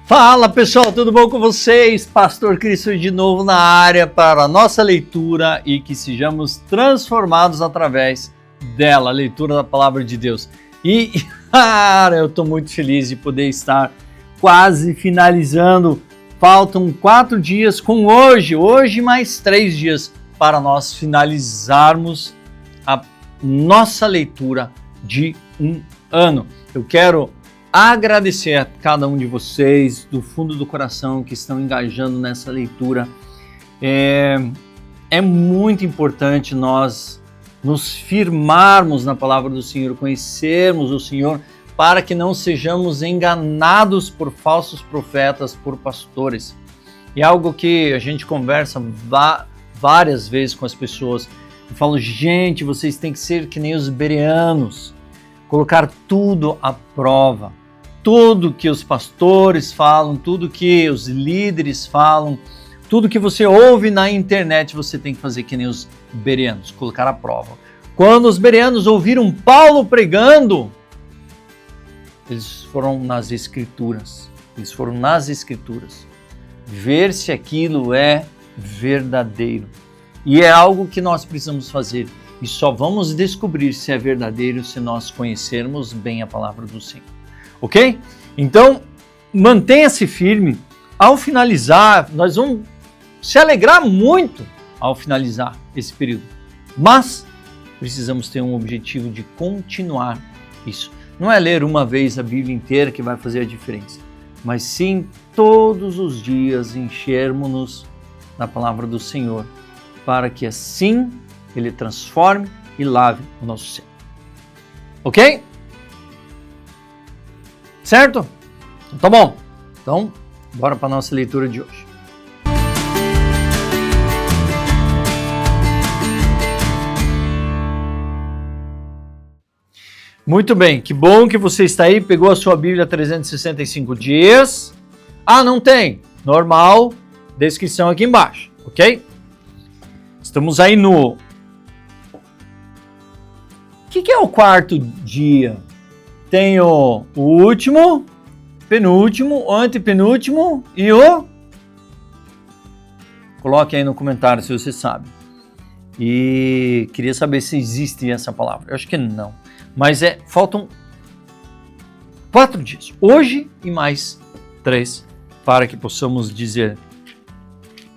Fala pessoal, tudo bom com vocês? Pastor Cristo de novo na área para a nossa leitura e que sejamos transformados através dela, a leitura da Palavra de Deus. E, cara, eu estou muito feliz de poder estar quase finalizando. Faltam 4 dias com hoje mais 3 dias para nós finalizarmos a nossa leitura de um ano. Eu quero agradecer a cada um de vocês do fundo do coração que estão engajando nessa leitura. É muito importante nós nos firmarmos na palavra do Senhor, conhecermos o Senhor, para que não sejamos enganados por falsos profetas, por pastores. É algo que a gente conversa várias vezes com as pessoas. Eu falo, gente, vocês têm que ser que nem os bereanos, colocar tudo à prova. Tudo que os pastores falam, tudo que os líderes falam, tudo que você ouve na internet, você tem que fazer que nem os bereanos, colocar à prova. Quando os bereanos ouviram Paulo pregando, eles foram nas Escrituras, ver se aquilo é verdadeiro. E é algo que nós precisamos fazer, e só vamos descobrir se é verdadeiro se nós conhecermos bem a palavra do Senhor. Ok? Então, mantenha-se firme. Ao finalizar, nós vamos se alegrar muito ao finalizar esse período. Mas precisamos ter um objetivo de continuar isso. Não é ler uma vez a Bíblia inteira que vai fazer a diferença, mas sim todos os dias enchermos-nos na palavra do Senhor, para que assim Ele transforme e lave o nosso ser. Ok? Certo? Então, tá bom. Então, bora para a nossa leitura de hoje. Muito bem, que bom que você está aí, pegou a sua Bíblia 365 dias. Ah, não tem? Normal, descrição aqui embaixo, ok? Estamos aí no... O que é o 4º dia? Tem o último, penúltimo, antepenúltimo e o... Coloque aí no comentário se você sabe. E queria saber se existe essa palavra. Eu acho que não. Mas faltam 4 dias. Hoje e mais 3 para que possamos dizer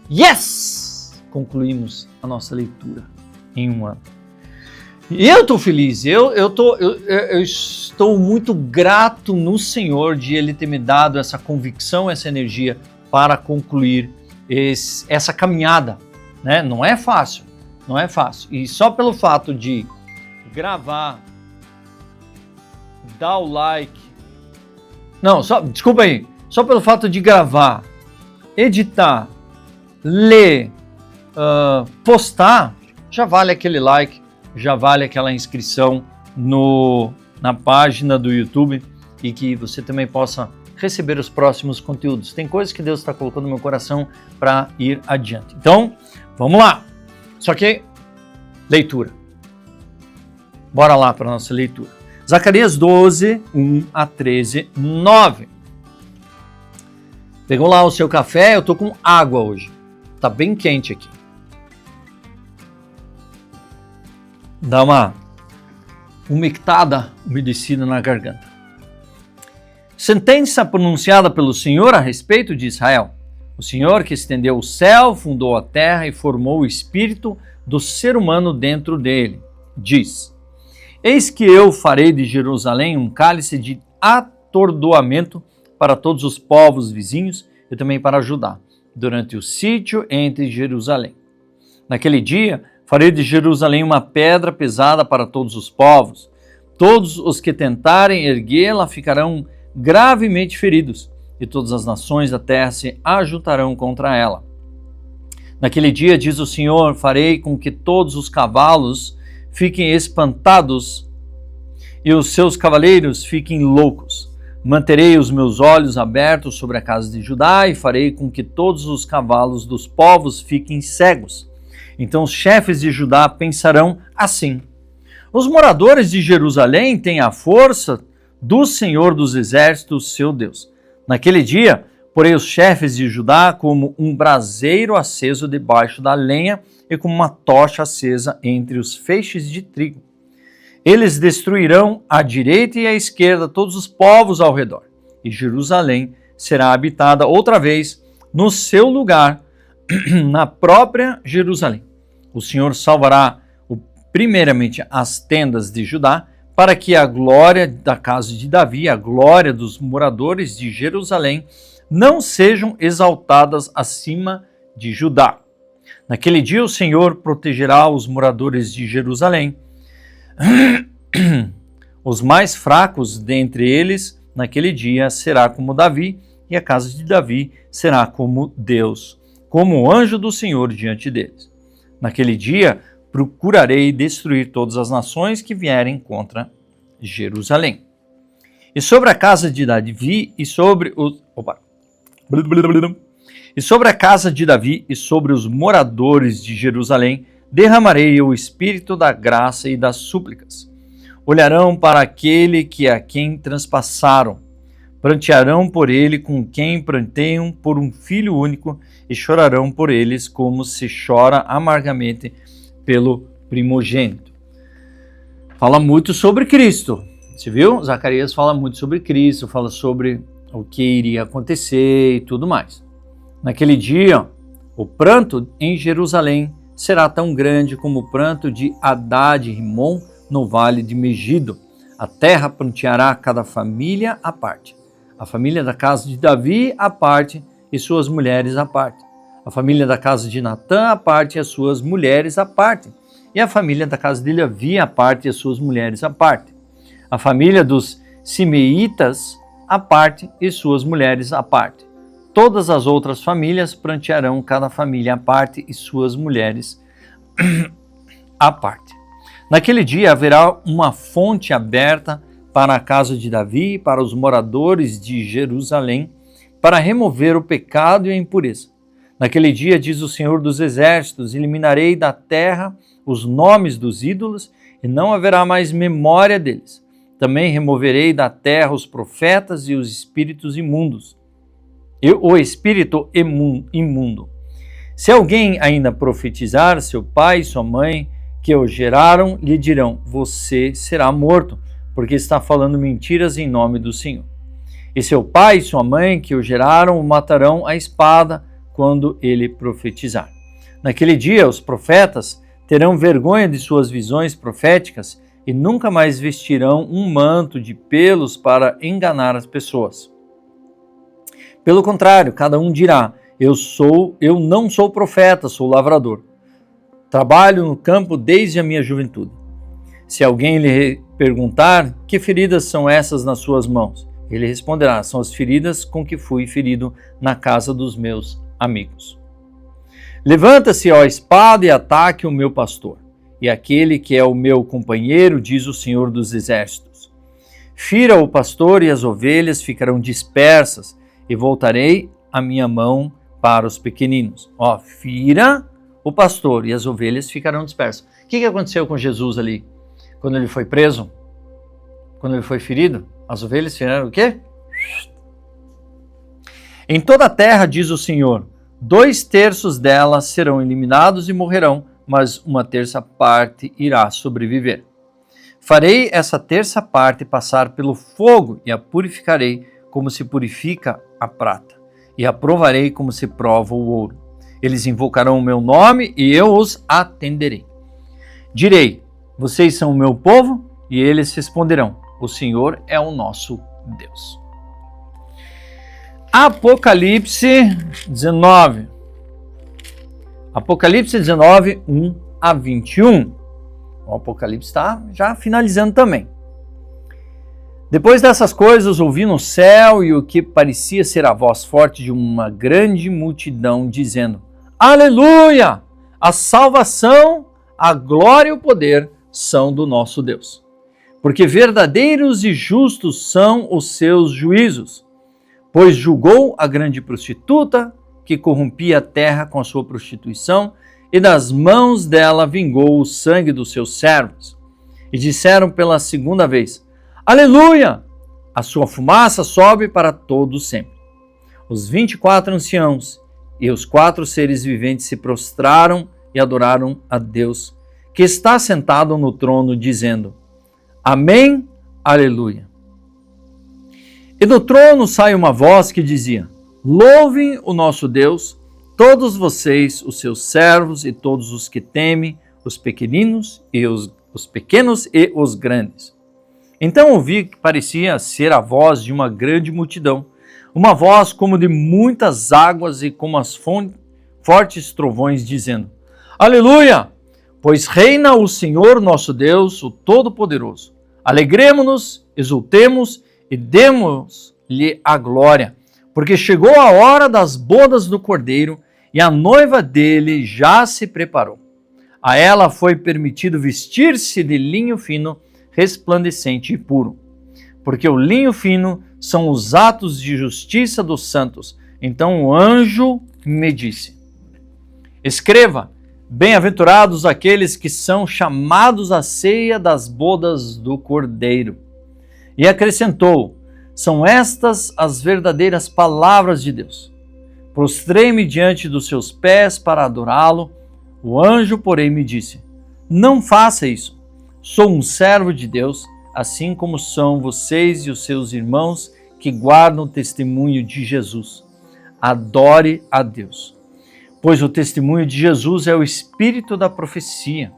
yes! Concluímos a nossa leitura em um ano. E eu estou feliz, eu estou muito grato no Senhor de Ele ter me dado essa convicção, essa energia para concluir essa caminhada, né? Não é fácil. E só pelo fato de gravar, dar o like, só pelo fato de gravar, editar, ler, postar, já vale aquele like, já vale aquela inscrição na página do YouTube e que você também possa receber os próximos conteúdos. Tem coisas que Deus está colocando no meu coração para ir adiante. Então, vamos lá. Só que, leitura. Bora lá para a nossa leitura. Zacarias 12, 1 a 13, 9. Pegou lá o seu café? Eu tô com água hoje. Tá bem quente aqui. Dá uma umedecida na garganta. Sentença pronunciada pelo Senhor a respeito de Israel. O Senhor que estendeu o céu, fundou a terra e formou o espírito do ser humano dentro dele, diz: Eis que eu farei de Jerusalém um cálice de atordoamento para todos os povos vizinhos e também para Judá, durante o sítio entre Jerusalém. Naquele dia, farei de Jerusalém uma pedra pesada para todos os povos. Todos os que tentarem erguê-la ficarão gravemente feridos, e todas as nações da terra se ajuntarão contra ela. Naquele dia, diz o Senhor, farei com que todos os cavalos fiquem espantados e os seus cavaleiros fiquem loucos. Manterei os meus olhos abertos sobre a casa de Judá e farei com que todos os cavalos dos povos fiquem cegos. Então os chefes de Judá pensarão assim: os moradores de Jerusalém têm a força do Senhor dos Exércitos, seu Deus. Naquele dia, Porém, os chefes de Judá como um braseiro aceso debaixo da lenha e como uma tocha acesa entre os feixes de trigo. Eles destruirão à direita e à esquerda todos os povos ao redor, e Jerusalém será habitada outra vez no seu lugar, na própria Jerusalém. O Senhor salvará primeiramente as tendas de Judá, para que a glória da casa de Davi, a glória dos moradores de Jerusalém, não sejam exaltadas acima de Judá. Naquele dia o Senhor protegerá os moradores de Jerusalém. Os mais fracos dentre eles, naquele dia, será como Davi, e a casa de Davi será como Deus, como o anjo do Senhor diante deles. Naquele dia, procurarei destruir todas as nações que vierem contra Jerusalém. E sobre a casa de Davi e sobre os... E sobre a casa de Davi e sobre os moradores de Jerusalém, derramarei o espírito da graça e das súplicas. Olharão para aquele que a quem transpassaram, prantearão por ele com quem pranteiam por um filho único e chorarão por eles como se chora amargamente pelo primogênito. Fala muito sobre Cristo. Você viu? Zacarias fala muito sobre Cristo, fala sobre o que iria acontecer e tudo mais. Naquele dia, o pranto em Jerusalém será tão grande como o pranto de Hadad e Rimon no vale de Megido. A terra pranteará cada família à parte. A família da casa de Davi à parte e suas mulheres à parte. A família da casa de Natã à parte e as suas mulheres à parte. E a família da casa de Levi à parte e as suas mulheres à parte. A família dos Simeitas à parte e suas mulheres à parte. Todas as outras famílias prantearão cada família à parte e suas mulheres à parte. Naquele dia haverá uma fonte aberta para a casa de Davi e para os moradores de Jerusalém, para remover o pecado e a impureza. Naquele dia, diz o Senhor dos Exércitos, eliminarei da terra os nomes dos ídolos e não haverá mais memória deles. Também removerei da terra os profetas e os espíritos imundos. O espírito imundo. Se alguém ainda profetizar, seu pai e sua mãe que o geraram lhe dirão: você será morto, porque está falando mentiras em nome do Senhor. E seu pai e sua mãe que o geraram o matarão à espada quando ele profetizar. Naquele dia os profetas terão vergonha de suas visões proféticas e nunca mais vestirão um manto de pelos para enganar as pessoas. Pelo contrário, cada um dirá: eu não sou profeta, sou lavrador. Trabalho no campo desde a minha juventude. Se alguém lhe perguntar: que feridas são essas nas suas mãos? Ele responderá: são as feridas com que fui ferido na casa dos meus amigos. Levanta-se, ó espada, e ataque o meu pastor, e aquele que é o meu companheiro, diz o Senhor dos Exércitos. Fira o pastor e as ovelhas ficarão dispersas, e voltarei a minha mão para os pequeninos. Ó, fira o pastor e as ovelhas ficarão dispersas. O que aconteceu com Jesus ali? Quando ele foi preso? Quando ele foi ferido? As ovelhas fizeram o quê? Em toda a terra, diz o Senhor, 2/3 delas serão eliminados e morrerão, mas 1/3 parte irá sobreviver. Farei essa 1/3 parte passar pelo fogo e a purificarei como se purifica a prata, e a provarei como se prova o ouro. Eles invocarão o meu nome e eu os atenderei. Direi: vocês são o meu povo, e eles responderão: o Senhor é o nosso Deus. Apocalipse 19. Apocalipse 19, 1 a 21. O Apocalipse está já finalizando também. Depois dessas coisas, ouvi no céu e o que parecia ser a voz forte de uma grande multidão, dizendo: Aleluia! A salvação, a glória e o poder são do nosso Deus. Porque verdadeiros e justos são os seus juízos. Pois julgou a grande prostituta, que corrompia a terra com a sua prostituição, e das mãos dela vingou o sangue dos seus servos. E disseram pela segunda vez: Aleluia! A sua fumaça sobe para todo sempre. os 24 anciãos e os 4 seres viventes se prostraram e adoraram a Deus, que está sentado no trono, dizendo: Amém, Aleluia. E do trono sai uma voz que dizia: Louvem o nosso Deus, todos vocês, os seus servos e todos os que temem, os pequeninos e os pequenos e os grandes. Então ouvi que parecia ser a voz de uma grande multidão, uma voz como de muitas águas e como as fortes trovões, dizendo: Aleluia! Pois reina o Senhor nosso Deus, o Todo-Poderoso. Alegremo-nos, exultemos e demos-lhe a glória, porque chegou a hora das bodas do Cordeiro e a noiva dele já se preparou. A ela foi permitido vestir-se de linho fino, resplandecente e puro, porque o linho fino são os atos de justiça dos santos. Então o anjo me disse: Escreva, bem-aventurados aqueles que são chamados à ceia das bodas do Cordeiro. E acrescentou: São estas as verdadeiras palavras de Deus. Prostrei-me diante dos seus pés para adorá-lo. O anjo, porém, me disse: Não faça isso. Sou um servo de Deus, assim como são vocês e os seus irmãos que guardam o testemunho de Jesus. Adore a Deus. Pois o testemunho de Jesus é o espírito da profecia.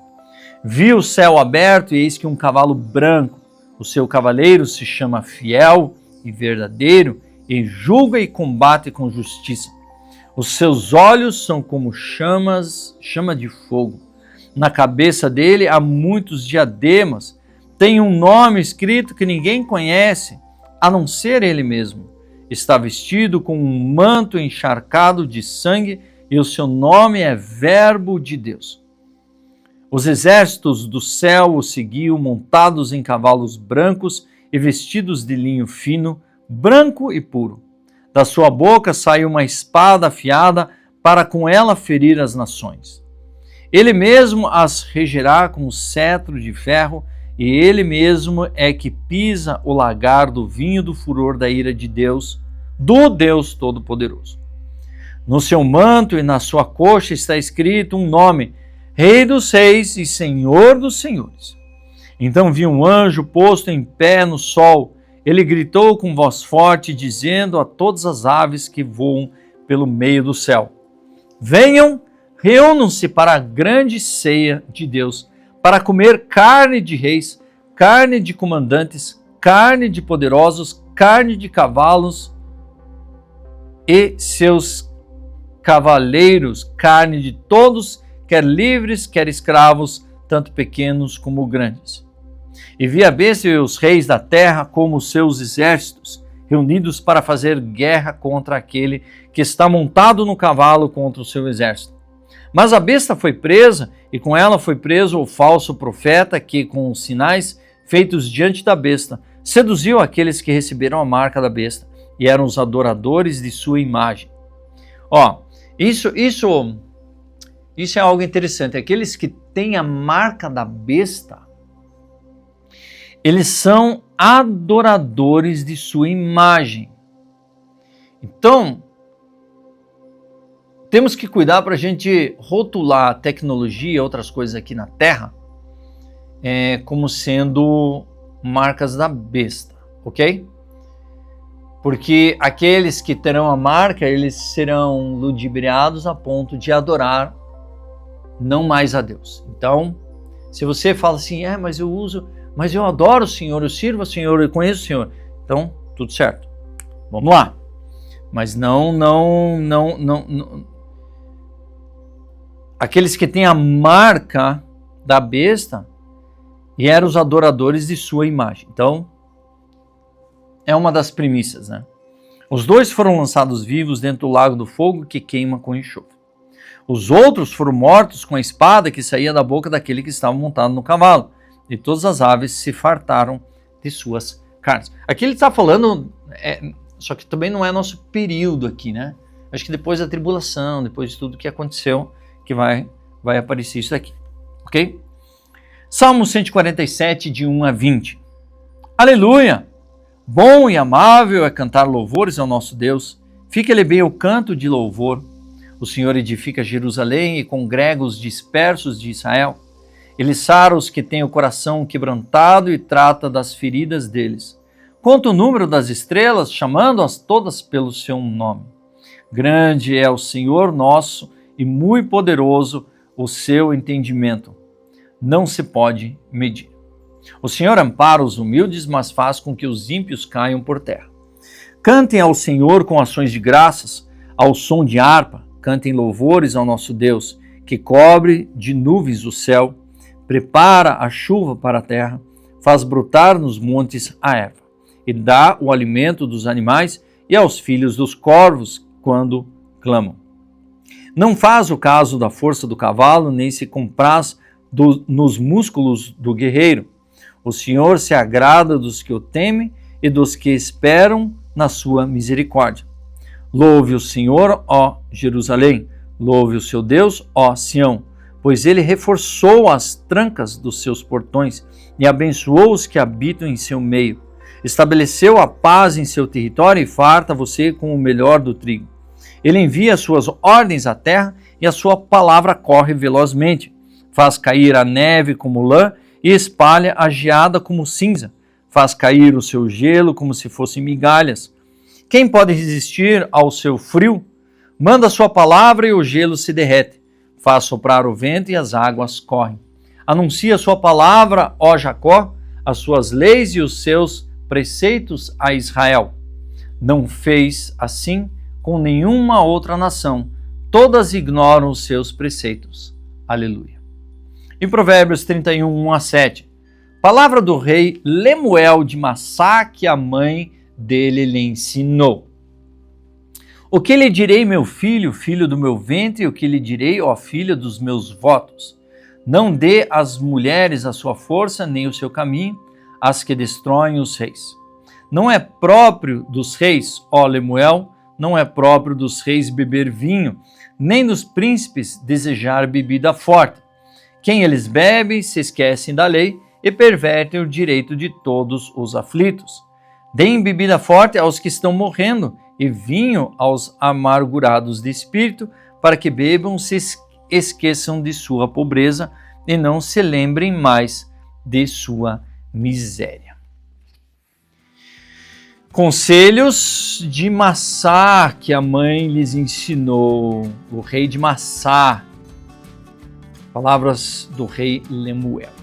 Vi o céu aberto e eis que um cavalo branco. O seu cavaleiro se chama Fiel e Verdadeiro e julga e combate com justiça. Os seus olhos são como chama de fogo. Na cabeça dele há muitos diademas. Tem um nome escrito que ninguém conhece, a não ser ele mesmo. Está vestido com um manto encharcado de sangue e o seu nome é Verbo de Deus. Os exércitos do céu o seguiam montados em cavalos brancos e vestidos de linho fino, branco e puro. Da sua boca saiu uma espada afiada para com ela ferir as nações. Ele mesmo as regerá com cetro de ferro, e ele mesmo é que pisa o lagar do vinho do furor da ira de Deus, do Deus Todo-Poderoso. No seu manto e na sua coxa está escrito um nome: Rei dos Reis e Senhor dos Senhores. Então vi um anjo posto em pé no sol. Ele gritou com voz forte, dizendo a todas as aves que voam pelo meio do céu: Venham, reúnam-se para a grande ceia de Deus, para comer carne de reis, carne de comandantes, carne de poderosos, carne de cavalos e seus cavaleiros, carne de todos, quer livres, quer escravos, tanto pequenos como grandes. E vi a besta e os reis da terra como os seus exércitos, reunidos para fazer guerra contra aquele que está montado no cavalo contra o seu exército. Mas a besta foi presa, e com ela foi preso o falso profeta que, com os sinais feitos diante da besta, seduziu aqueles que receberam a marca da besta e eram os adoradores de sua imagem. Isso é algo interessante. Aqueles que têm a marca da besta, eles são adoradores de sua imagem. Então, temos que cuidar para a gente rotular a tecnologia e outras coisas aqui na Terra como sendo marcas da besta, ok? Porque aqueles que terão a marca, eles serão ludibriados a ponto de adorar não mais a Deus. Então, se você fala assim, mas eu adoro o Senhor, eu sirvo ao Senhor, eu conheço o Senhor, então, tudo certo. Vamos lá. Mas não. Aqueles que têm a marca da besta e eram os adoradores de sua imagem. Então, é uma das premissas, né? Os dois foram lançados vivos dentro do lago do fogo que queima com enxofre. Os outros foram mortos com a espada que saía da boca daquele que estava montado no cavalo. E todas as aves se fartaram de suas carnes. Aqui ele está falando, só que também não é nosso período aqui, né? Acho que depois da tribulação, depois de tudo que aconteceu, que vai aparecer isso aqui, ok? Salmo 147, de 1 a 20. Aleluia! Bom e amável é cantar louvores ao nosso Deus, Fica-lhe bem o canto de louvor. O Senhor edifica Jerusalém e congrega os dispersos de Israel. Ele sara os que têm o coração quebrantado e trata das feridas deles. Conta o número das estrelas, chamando-as todas pelo seu nome. Grande é o Senhor nosso e muito poderoso o seu entendimento. Não se pode medir. O Senhor ampara os humildes, mas faz com que os ímpios caiam por terra. Cantem ao Senhor com ações de graças, ao som de harpa. Cantem louvores ao nosso Deus, que cobre de nuvens o céu, prepara a chuva para a terra, faz brotar nos montes a erva, e dá o alimento dos animais e aos filhos dos corvos quando clamam. Não faz o caso da força do cavalo, nem se compraz nos músculos do guerreiro. O Senhor se agrada dos que o temem e dos que esperam na sua misericórdia. Louve o Senhor, ó Jerusalém, louve o seu Deus, ó Sião, pois ele reforçou as trancas dos seus portões e abençoou os que habitam em seu meio. Estabeleceu a paz em seu território e farta você com o melhor do trigo. Ele envia suas ordens à terra e a sua palavra corre velozmente. Faz cair a neve como lã e espalha a geada como cinza. Faz cair o seu gelo como se fossem migalhas. Quem pode resistir ao seu frio? Manda sua palavra e o gelo se derrete. Faz soprar o vento e as águas correm. Anuncia sua palavra, ó Jacó, as suas leis e os seus preceitos a Israel. Não fez assim com nenhuma outra nação. Todas ignoram os seus preceitos. Aleluia. Em Provérbios 31, 1-7. Palavra do rei Lemuel de Massá, que a mãe dele lhe ensinou. O que lhe direi, meu filho, filho do meu ventre, o que lhe direi, ó filha dos meus votos? Não dê às mulheres a sua força, nem o seu caminho, as que destroem os reis. Não é próprio dos reis, ó Lemuel, não é próprio dos reis beber vinho, nem dos príncipes desejar bebida forte. Quem eles bebem se esquecem da lei e pervertem o direito de todos os aflitos. Deem bebida forte aos que estão morrendo e vinho aos amargurados de espírito, para que bebam, se esqueçam de sua pobreza e não se lembrem mais de sua miséria. Conselhos de Massá que a mãe lhes ensinou, o rei de Massá. Palavras do rei Lemuel.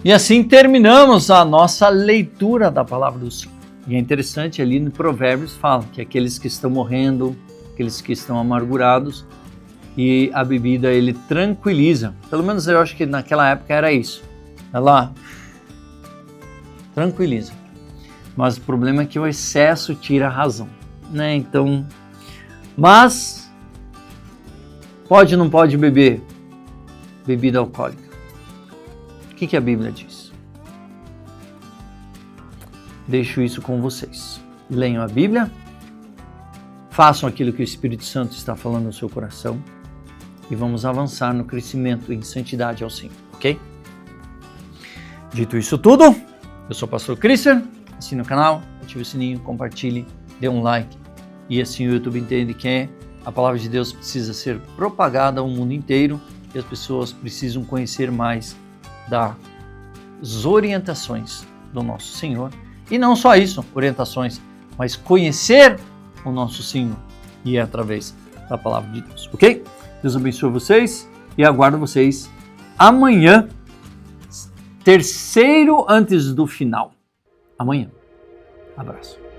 E assim terminamos a nossa leitura da palavra do Senhor. E é interessante, ali no Provérbios fala que aqueles que estão morrendo, aqueles que estão amargurados, e a bebida ele tranquiliza. Pelo menos eu acho que naquela época era isso. Ela tranquiliza. Mas o problema é que o excesso tira a razão, né? Então, mas pode ou não pode beber bebida alcoólica? O que a Bíblia diz? Deixo isso com vocês. Leiam a Bíblia, façam aquilo que o Espírito Santo está falando no seu coração e vamos avançar no crescimento em santidade ao Senhor, ok? Dito isso tudo, eu sou o pastor Christian, assine o canal, ative o sininho, compartilhe, dê um like e assim o YouTube entende que a palavra de Deus precisa ser propagada ao mundo inteiro e as pessoas precisam conhecer mais das orientações do nosso Senhor. E não só isso, orientações, mas conhecer o nosso Senhor e é através da palavra de Deus, ok? Deus abençoe vocês e aguardo vocês amanhã, terceiro antes do final. Amanhã. Abraço.